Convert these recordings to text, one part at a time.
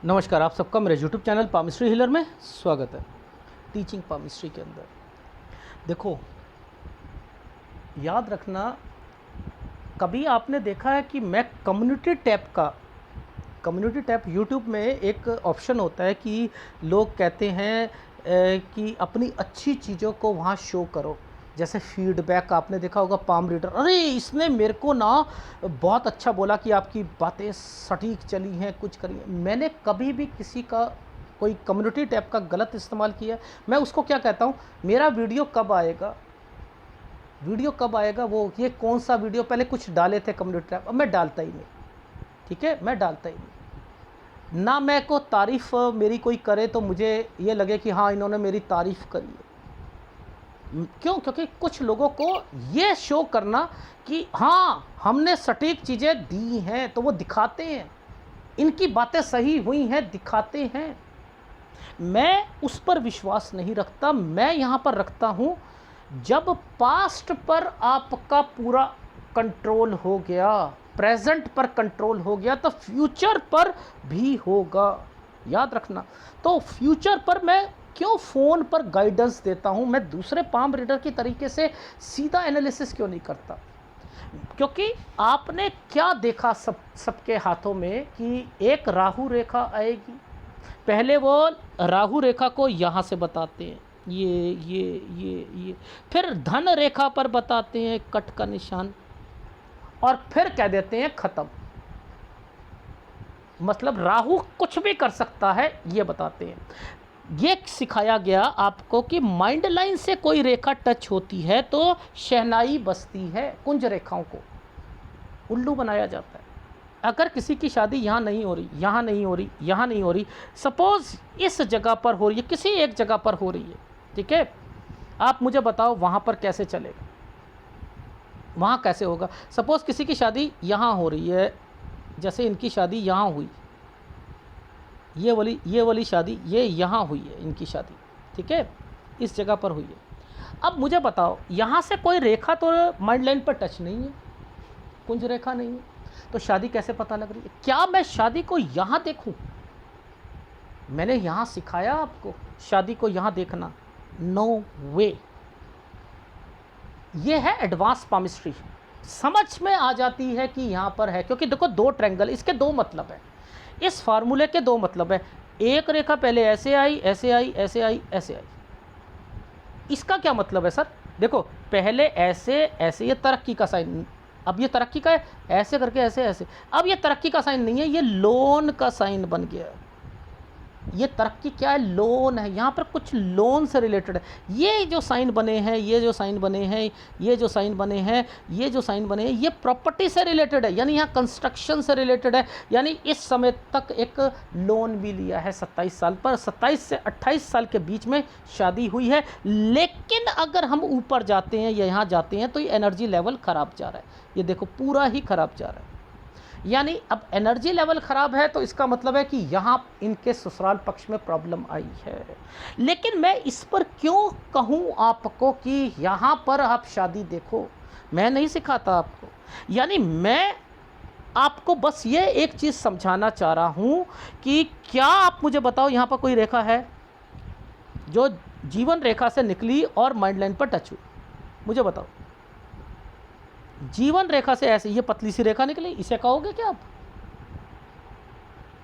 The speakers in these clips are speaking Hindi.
नमस्कार, आप सबका मेरे यूट्यूब चैनल पामिस्ट्री हीलर में स्वागत है। टीचिंग पामिस्ट्री के अंदर देखो, याद रखना, कभी आपने देखा है कि मैं कम्युनिटी टैब यूट्यूब में एक ऑप्शन होता है कि लोग कहते हैं कि अपनी अच्छी चीज़ों को वहाँ शो करो। जैसे फीडबैक आपने देखा होगा, पाम रीडर, अरे इसने मेरे को ना बहुत अच्छा बोला कि आपकी बातें सटीक चली हैं, कुछ करी हैं। मैंने कभी भी किसी का कोई कम्युनिटी टैब का गलत इस्तेमाल किया? मैं उसको क्या कहता हूँ, मेरा वीडियो कब आएगा, वो ये कौन सा वीडियो पहले कुछ डाले थे कम्युनिटी टैब, अब मैं डालता ही नहीं। ठीक है, मैं डालता ही नहीं ना। मैं को तारीफ़ मेरी कोई करे तो मुझे ये लगे कि हाँ, इन्होंने मेरी तारीफ़ करी है। क्यों? क्योंकि कुछ लोगों को ये शो करना कि हाँ, हमने सटीक चीज़ें दी हैं, तो वो दिखाते हैं, इनकी बातें सही हुई हैं, दिखाते हैं। मैं उस पर विश्वास नहीं रखता। मैं यहाँ पर रखता हूँ, जब पास्ट पर आपका पूरा कंट्रोल हो गया, प्रेजेंट पर कंट्रोल हो गया, तो फ्यूचर पर भी होगा। याद रखना। तो फ्यूचर पर मैं क्यों फ़ोन पर गाइडेंस देता हूँ? मैं दूसरे पाम रीडर की तरीके से सीधा एनालिसिस क्यों नहीं करता? क्योंकि आपने क्या देखा सबके हाथों में कि एक राहु रेखा आएगी। पहले वो राहु रेखा को यहाँ से बताते हैं, ये फिर धन रेखा पर बताते हैं कट का निशान, और फिर कह देते हैं ख़त्म। मतलब राहु कुछ भी कर सकता है, ये बताते हैं। ये सिखाया गया आपको कि माइंड लाइन से कोई रेखा टच होती है तो शहनाई बजती है। कुंज रेखाओं को उल्लू बनाया जाता है। अगर किसी की शादी यहाँ नहीं हो रही, यहाँ नहीं हो रही, यहाँ नहीं हो रही, सपोज़ इस जगह पर हो रही है, किसी एक जगह पर हो रही है, ठीक है, आप मुझे बताओ वहाँ पर कैसे चलेगा, वहाँ कैसे होगा? सपोज़ किसी की शादी यहाँ हो रही है, जैसे इनकी शादी यहाँ हुई, ये वाली शादी ये यहाँ हुई है, इनकी शादी, ठीक है, इस जगह पर हुई है। अब मुझे बताओ, यहाँ से कोई रेखा तो माइंड लाइन पर टच नहीं है, कुंज रेखा नहीं है, तो शादी कैसे पता लग रही है? क्या मैं शादी को यहाँ देखूँ? मैंने यहाँ सिखाया आपको शादी को यहाँ देखना? नो वे। ये है एडवांस पामिस्ट्री, समझ में आ जाती है कि यहाँ पर है। क्योंकि देखो, दो ट्रायंगल, इसके दो मतलब है, इस फार्मूले के दो मतलब है। एक रेखा पहले ऐसे आई, ऐसे आई, ऐसे आई, ऐसे आई। इसका क्या मतलब है सर? देखो, पहले ऐसे ऐसे, ये तरक्की का साइन, अब ये तरक्की का है, ऐसे करके ऐसे ऐसे। अब ये तरक्की का साइन नहीं है, ये लोन का साइन बन गया है। ये तरक्की क्या है? लोन है। यहाँ पर कुछ लोन से रिलेटेड है। ये जो साइन बने हैं, ये जो साइन बने हैं, ये जो साइन बने हैं, ये जो साइन बने हैं, ये प्रॉपर्टी से रिलेटेड है, यानी यहाँ कंस्ट्रक्शन से रिलेटेड है। यानी इस समय तक एक लोन भी लिया है 27 साल पर, 27 से 28 साल के बीच में शादी हुई है। लेकिन अगर हम ऊपर जाते हैं या यहाँ जाते हैं तो ये एनर्जी लेवल ख़राब जा रहा है। ये देखो, पूरा ही ख़राब जा रहा है। यानी अब एनर्जी लेवल ख़राब है, तो इसका मतलब है कि यहाँ इनके ससुराल पक्ष में प्रॉब्लम आई है। लेकिन मैं इस पर क्यों कहूँ आपको कि यहाँ पर आप शादी देखो? मैं नहीं सिखाता आपको। यानी मैं आपको बस ये एक चीज़ समझाना चाह रहा हूँ कि क्या आप मुझे बताओ, यहाँ पर कोई रेखा है जो जीवन रेखा से निकली और माइंड लाइन पर टच हुई? मुझे बताओ, जीवन रेखा से ऐसे ये पतली सी रेखा निकली, इसे कहोगे क्या आप?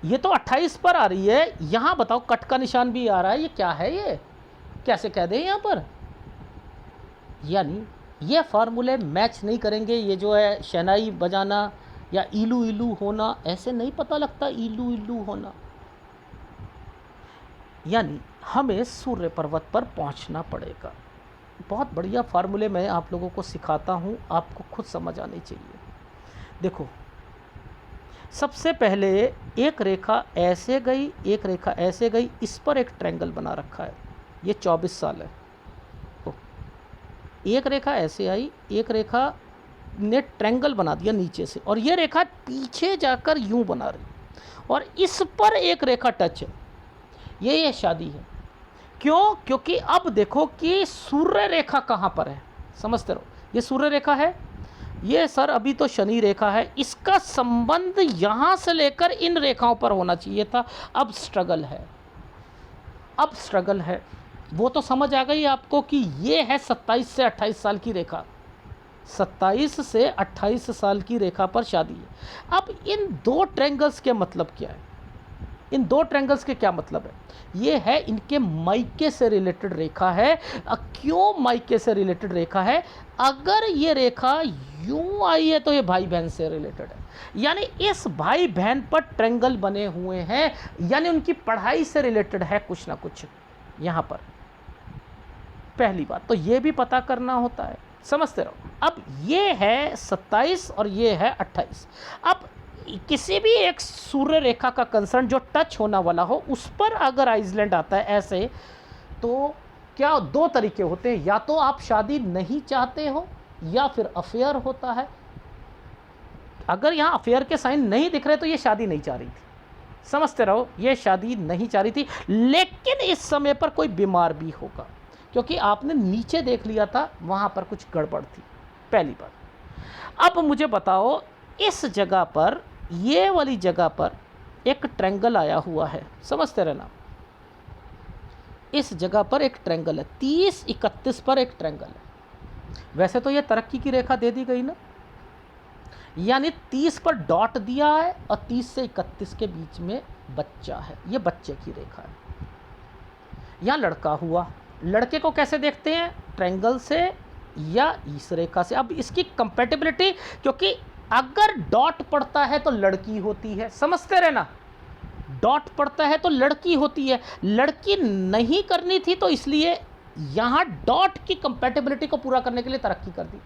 ये तो 28 पर आ रही है, यहाँ बताओ कट का निशान भी आ रहा है, ये क्या है? ये कैसे कह दें यहाँ पर? यानी ये फार्मूले मैच नहीं करेंगे। ये जो है शहनाई बजाना या इलू इलू होना, ऐसे नहीं पता लगता इलू इलू होना। यानी हमें सूर्य पर्वत पर पहुँचना पड़ेगा। बहुत बढ़िया फार्मूले मैं आप लोगों को सिखाता हूँ, आपको खुद समझ आनी चाहिए। देखो, सबसे पहले एक रेखा ऐसे गई, एक रेखा ऐसे गई, इस पर एक ट्रायंगल बना रखा है, ये 24 साल है। तो एक रेखा ऐसे आई, एक रेखा ने ट्रायंगल बना दिया नीचे से, और ये रेखा पीछे जाकर यूं बना रही, और इस पर एक रेखा टच है, ये शादी है। क्यों? क्योंकि अब देखो कि सूर्य रेखा कहाँ पर है, समझते रहो। ये सूर्य रेखा है, ये सर अभी तो शनि रेखा है, इसका संबंध यहाँ से लेकर इन रेखाओं पर होना चाहिए था। अब स्ट्रगल है, अब स्ट्रगल है। वो तो समझ आ गई आपको कि ये है 27 से 28 साल की रेखा, 27 से 28 साल की रेखा पर शादी है। अब इन दो ट्रायंगल्स के मतलब क्या है, इन दो ट्रायंगल्स के क्या मतलब है? ये है इनके मायके से रिलेटेड रेखा है। क्यों मायके से रिलेटेड रेखा है? अगर ये रेखा यूं आई है तो ये भाई बहन से रिलेटेड है, यानी इस भाई बहन पर ट्रायंगल बने हुए हैं, यानी उनकी पढ़ाई से रिलेटेड है कुछ ना कुछ यहाँ पर। पहली बात तो ये भी पता करना होता है, समझते रहो। अब ये है 27 और ये है 28। अब किसी भी एक सूर्य रेखा का कंसर्न जो टच होना वाला हो उस पर अगर आइसलैंड आता है ऐसे, तो क्या दो तरीके होते हैं, या तो आप शादी नहीं चाहते हो या फिर अफेयर होता है। अगर यहाँ अफेयर के साइन नहीं दिख रहे तो ये शादी नहीं चाह रही थी, समझते रहो, ये शादी नहीं चाह रही थी। लेकिन इस समय पर कोई बीमार भी होगा, क्योंकि आपने नीचे देख लिया था वहाँ पर कुछ गड़बड़ थी, पहली बात। अब मुझे बताओ, इस जगह पर, ये वाली जगह पर एक ट्रायंगल आया हुआ है, समझते रहना, इस जगह पर एक ट्रायंगल है, 30-31 पर एक ट्रायंगल है। वैसे तो ये तरक्की की रेखा दे दी गई ना, यानी 30 पर डॉट दिया है और 30 से 31 के बीच में बच्चा है, ये बच्चे की रेखा है। यहाँ लड़का हुआ, लड़के को कैसे देखते हैं? ट्रायंगल से या इस रेखा से। अब इसकी कंपैटिबिलिटी, क्योंकि अगर डॉट पड़ता है तो लड़की होती है, समझते रहना, डॉट पड़ता है तो लड़की होती है, लड़की नहीं करनी थी तो इसलिए यहाँ डॉट की कंपैटिबिलिटी को पूरा करने के लिए तरक्की कर दी,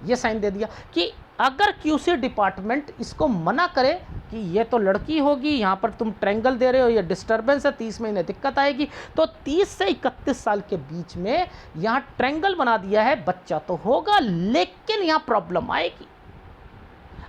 ये साइन दे दिया कि अगर क्यूसी डिपार्टमेंट इसको मना करे कि ये तो लड़की होगी, यहाँ पर तुम ट्रायंगल दे रहे हो, ये डिस्टर्बेंस है, 30 महीने दिक्कत आएगी, तो 30 से 31 साल के बीच में यहाँ ट्रायंगल बना दिया है, बच्चा तो होगा लेकिन यहाँ प्रॉब्लम आएगी।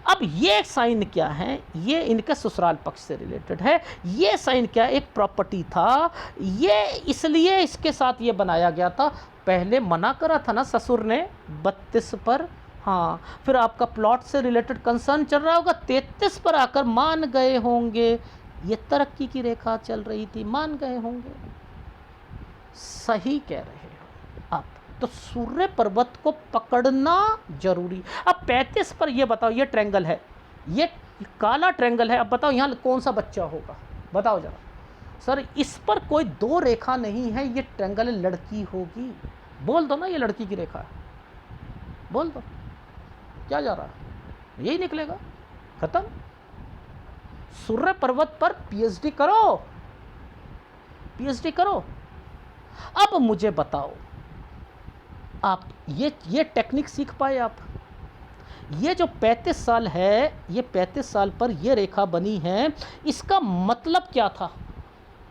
अब ये साइन क्या है? ये इनके ससुराल पक्ष से रिलेटेड है। ये साइन क्या? एक प्रॉपर्टी था, ये इसलिए इसके साथ ये बनाया गया था। पहले मना करा था ना ससुर ने 32 पर, हाँ, फिर आपका प्लॉट से रिलेटेड कंसर्न चल रहा होगा, 33 पर आकर मान गए होंगे, ये तरक्की की रेखा चल रही थी, मान गए होंगे। सही कह रहे हो आप। तो सूर्य पर्वत को पकड़ना जरूरी। अब 35 पर ये बताओ, ये ट्रायंगल है, ये काला ट्रायंगल है। अब बताओ यहाँ कौन सा बच्चा होगा, बताओ जरा। सर इस पर कोई दो रेखा नहीं है, ये ट्रायंगल लड़की होगी। बोल दो ना ये लड़की की रेखा है, बोल दो, क्या जा रहा है, यही निकलेगा, खत्म। सूर्य पर्वत पर पीएचडी करो, पीएचडी करो। अब मुझे बताओ, आप ये टेक्निक सीख पाए आप? ये जो 35 साल है, ये 35 साल पर ये रेखा बनी है, इसका मतलब क्या था?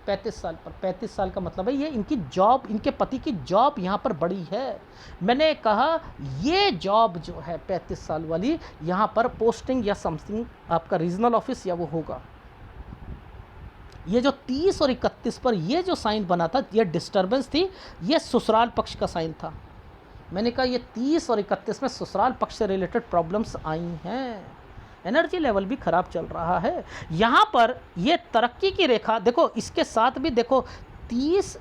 35 साल पर, 35 साल का मतलब है ये इनकी जॉब, इनके पति की जॉब यहाँ पर बड़ी है। मैंने कहा ये जॉब जो है 35 साल वाली, यहाँ पर पोस्टिंग या समथिंग आपका रीजनल ऑफिस या वो होगा। ये जो 30 और 31 पर ये जो साइन बना था, ये डिस्टर्बेंस थी, ये ससुराल पक्ष का साइन था। मैंने कहा ये 30 और 31 में ससुराल पक्ष से रिलेटेड प्रॉब्लम्स आई हैं, एनर्जी लेवल भी ख़राब चल रहा है। यहाँ पर ये तरक्की की रेखा देखो, इसके साथ भी देखो 30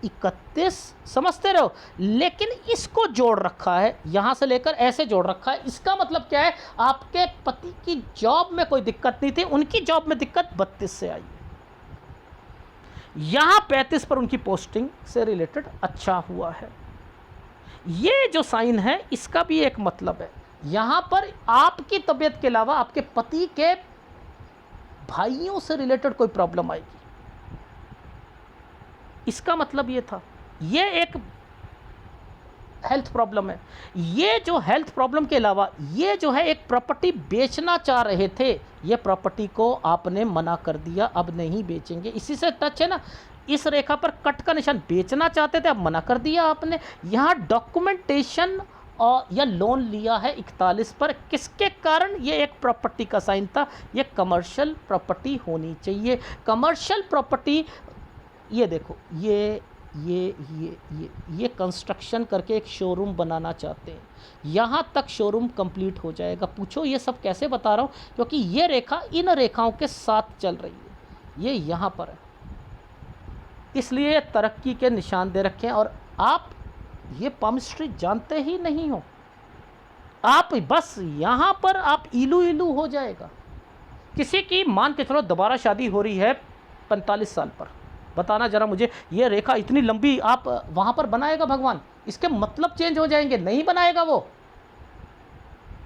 31, समझते रहो, लेकिन इसको जोड़ रखा है, यहाँ से लेकर ऐसे जोड़ रखा है। इसका मतलब क्या है? आपके पति की जॉब में कोई दिक्कत नहीं थी, उनकी जॉब में दिक्कत 32 से आई है। यहाँ 35 पर उनकी पोस्टिंग से रिलेटेड अच्छा हुआ है। ये जो साइन है इसका भी एक मतलब है, यहाँ पर आपकी तबीयत के अलावा आपके पति के भाइयों से रिलेटेड कोई प्रॉब्लम आएगी, इसका मतलब ये था। ये एक हेल्थ प्रॉब्लम है। ये जो हेल्थ प्रॉब्लम के अलावा ये जो है एक प्रॉपर्टी बेचना चाह रहे थे, ये प्रॉपर्टी को आपने मना कर दिया, अब नहीं बेचेंगे। इसी से टच है ना, इस रेखा पर कट का निशान, बेचना चाहते थे, अब मना कर दिया आपने। यहाँ डॉक्यूमेंटेशन और या लोन लिया है 41 पर, किसके कारण? ये एक प्रॉपर्टी का साइन था, ये कमर्शियल प्रॉपर्टी होनी चाहिए। कमर्शियल प्रॉपर्टी, ये देखो, ये ये कंस्ट्रक्शन करके एक शोरूम बनाना चाहते हैं। यहाँ तक शोरूम कंप्लीट हो जाएगा। पूछो ये सब कैसे बता रहा हूँ, क्योंकि ये रेखा इन रेखाओं के साथ चल रही है, ये यहाँ पर है, इसलिए तरक्की के निशान दे रखे हैं। और आप ये पामिस्ट्री जानते ही नहीं हो, आप बस यहाँ पर आप इलू इलू हो जाएगा। किसी की मान के चलो दोबारा शादी हो रही है 45 साल पर, बताना जरा मुझे ये रेखा इतनी लंबी आप वहाँ पर बनाएगा भगवान? इसके मतलब चेंज हो जाएंगे, नहीं बनाएगा, वो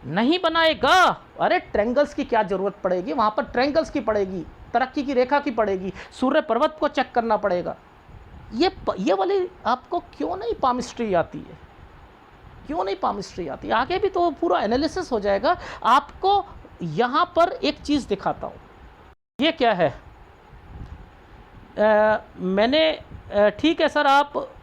नहीं बनाएगा। अरे ट्रायंगल्स की क्या ज़रूरत पड़ेगी वहाँ पर? ट्रायंगल्स की पड़ेगी, तरक्की की रेखा की पड़ेगी, सूर्य पर्वत को चेक करना पड़ेगा। ये वाली आपको क्यों नहीं पामिस्ट्री आती है? क्यों नहीं पामिस्ट्री आती? आगे भी तो पूरा एनालिसिस हो जाएगा। आपको यहाँ पर एक चीज़ दिखाता हूँ, ये क्या है? मैंने ठीक है सर,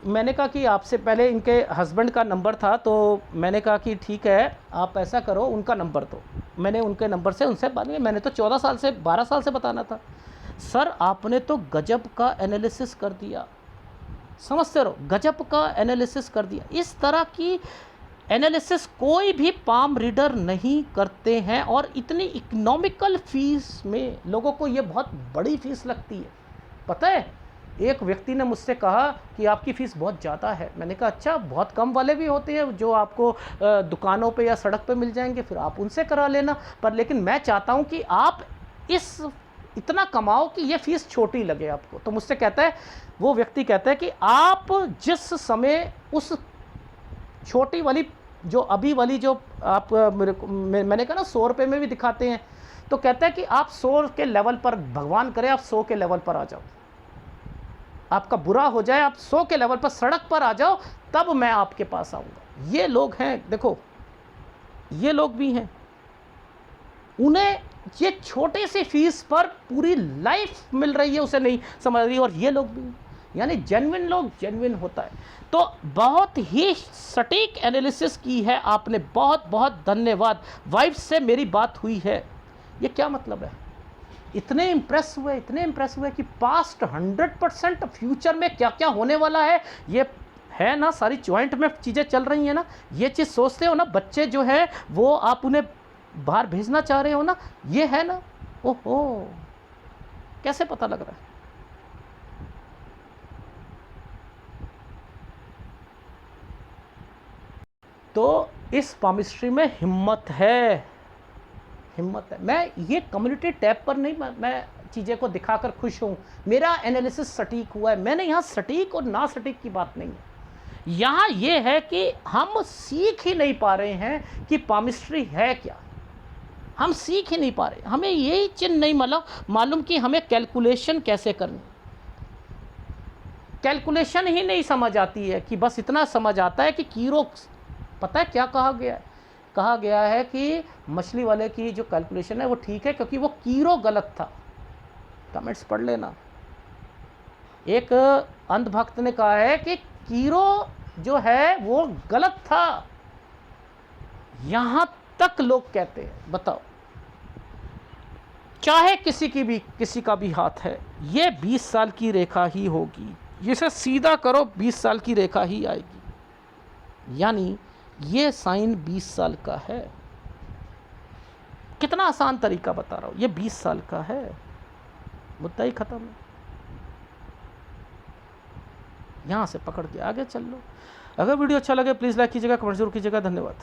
मैंने कहा कि आपसे पहले इनके हस्बैंड का नंबर था, तो मैंने कहा कि ठीक है आप ऐसा करो, उनका नंबर दो। मैंने उनके नंबर से उनसे बात की। मैंने तो 14 साल से 12 साल से बताना था। सर आपने तो गजब का एनालिसिस कर दिया, समझते रहो, गजब का एनालिसिस कर दिया। इस तरह की एनालिसिस कोई भी पाम रीडर नहीं करते हैं, और इतनी इकोनॉमिकल फ़ीस में लोगों को ये बहुत बड़ी फ़ीस लगती है। पता है, एक व्यक्ति ने मुझसे कहा कि आपकी फ़ीस बहुत ज़्यादा है। मैंने कहा अच्छा, बहुत कम वाले भी होते हैं जो आपको दुकानों पे या सड़क पे मिल जाएंगे, फिर आप उनसे करा लेना। पर लेकिन मैं चाहता हूँ कि आप इतना कमाओ कि ये फ़ीस छोटी लगे आपको। तो मुझसे कहता है, वो व्यक्ति कहता है कि आप जिस समय उस छोटी वाली जो अभी वाली जो आप मैंने कहा ना 100 रुपये में भी दिखाते हैं, तो कहता है कि आप 100 के लेवल पर, भगवान करे आप 100 के लेवल पर आ जाओ, आपका बुरा हो जाए, आप 100 के लेवल पर सड़क पर आ जाओ, तब मैं आपके पास आऊँगा। ये लोग हैं, देखो ये लोग भी हैं, उन्हें ये छोटे से फीस पर पूरी लाइफ मिल रही है, उसे नहीं समझ रही। और ये लोग भी, यानी जेन्युइन लोग, जेन्युइन होता है। तो बहुत ही सटीक एनालिसिस की है आपने, बहुत बहुत धन्यवाद। वाइफ से मेरी बात हुई है, ये क्या मतलब है? इतने इम्प्रेस हुए कि पास्ट 100% फ्यूचर में क्या क्या होने वाला है, ये है ना, सारी जॉइंट में चीज़ें चल रही हैं ना। ये चीज़ सोचते हो ना, बच्चे जो है वो आप उन्हें बाहर भेजना चाह रहे हो ना, ये है ना। ओहो, कैसे पता लग रहा है? तो इस पामिस्ट्री में हिम्मत है, हिम्मत है। मैं ये कम्युनिटी टैब पर नहीं मैं चीज़ें को दिखाकर खुश हूँ। मेरा एनालिसिस सटीक हुआ है। मैंने यहाँ सटीक और ना सटीक की बात नहीं है। यहाँ ये है कि हम सीख ही नहीं पा रहे हैं कि पामिस्ट्री है क्या। हम सीख ही नहीं पा रहे, हमें यही चिन्ह नहीं मालूम कि हमें कैलकुलेशन कैसे करनी। कैलकुलेशन ही नहीं समझ आती है, कि बस इतना समझ आता है कि कीरो, पता है क्या कहा गया है? कहा गया है कि मछली वाले की जो कैलकुलेशन है वो ठीक है, क्योंकि वो कीरो गलत था। कमेंट्स पढ़ लेना। एक अंधभक्त ने कहा है कि कीरो जो है वो गलत था, यहां तक लोग कहते हैं। बताओ, चाहे किसी का भी हाथ है, ये 20 साल की रेखा ही होगी, इसे सीधा करो 20 साल की रेखा ही आएगी। यानी ये साइन 20 साल का है। कितना आसान तरीका बता रहा हूं, ये 20 साल का है, मुद्दा ही खत्म है। यहां से पकड़ के आगे चल लो। अगर वीडियो अच्छा लगे प्लीज़ लाइक कीजिएगा, कमेंट जरूर कीजिएगा। धन्यवाद।